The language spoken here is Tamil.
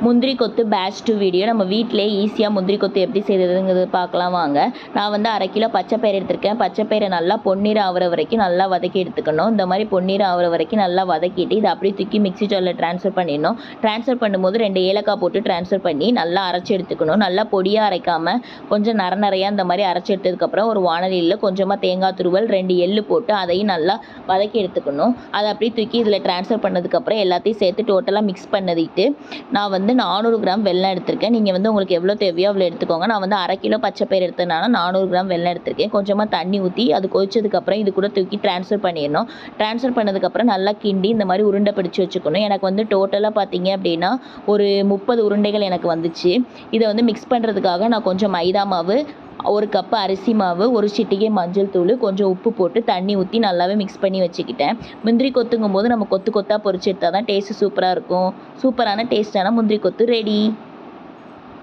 முந்திரி கொத்து பேட்ச் 2 வீடியோ. நம்ம வீட்டிலே ஈஸியாக முந்திரி கொத்து எப்படி செய்கிறதுங்கிறது பார்க்கலாம் வாங்க. நான் வந்து 1/2 கிலோ பச்சைப்பயிறு எடுத்திருக்கேன். பச்சைப்பயிரை நல்லா பொன்னிற ஆகிற வரைக்கும் நல்லா வதக்கி எடுத்துக்கணும். இந்த மாதிரி பொன்னிற ஆகிற வரைக்கும் நல்லா வதக்கிட்டு இதை அப்படியே தூக்கி மிக்ஸி ஜாரில் ட்ரான்ஸ்ஃபர் பண்ணிடணும். ட்ரான்ஸ்ஃபர் பண்ணும்போது 2 ஏலக்காய் போட்டு ட்ரான்ஸ்ஃபர் பண்ணி நல்லா அரைச்சி எடுத்துக்கணும். நல்லா பொடியாக அரைக்காமல் கொஞ்சம் நிறையா இந்த மாதிரி அரைச்சி எடுத்ததுக்கப்புறம் ஒரு வானலியில் கொஞ்சமாக தேங்காய் துருவல் 2 எள்ளு போட்டு அதையும் நல்லா வதக்கி எடுத்துக்கணும். அதை அப்படியே தூக்கி இதில் ட்ரான்ஸ்ஃபர் பண்ணதுக்கப்புறம் எல்லாத்தையும் சேர்த்து டோட்டலாக மிக்ஸ் பண்ணதிட்டு நான் வந்து 400 கிராம் வெல்லம் எடுத்திருக்கேன். நீங்கள் வந்து உங்களுக்கு எவ்வளோ தேவையோ அவ்வளோ எடுத்துக்கோங்க. நான் வந்து 1/2 கிலோ பச்சைப்பயிறு எடுத்ததுனால 400 கிராம் வெல்லம் எடுத்திருக்கேன். கொஞ்சமாக தண்ணி ஊற்றி அது கொதிச்சதுக்கப்புறம் இது கூட தூக்கி ட்ரான்ஸ்ஃபர் பண்ணிடணும். ட்ரான்ஸ்ஃபர் பண்ணதுக்கப்புறம் நல்லா கிண்டி இந்த மாதிரி உருண்டை பிடிச்சி வச்சுக்கணும். எனக்கு வந்து டோட்டலாக பார்த்தீங்க அப்படின்னா ஒரு 30 உருண்டைகள் எனக்கு வந்துச்சு. இதை வந்து மிக்ஸ் பண்ணுறதுக்காக நான் கொஞ்சம் மைதா மாவு, 1 கப்பு அரிசி மாவு, 1 சிட்டிகை மஞ்சள் தூள், கொஞ்சம் உப்பு போட்டு தண்ணி ஊற்றி நல்லாவே மிக்ஸ் பண்ணி வச்சுக்கிட்டேன். முந்திரி கொத்துங்கும் போது நம்ம கொத்து கொத்தாக பொரிச்சு எடுத்தால் தான் டேஸ்ட்டு சூப்பராக இருக்கும். சூப்பரான டேஸ்ட்டான முந்திரி கொத்து ரெடி.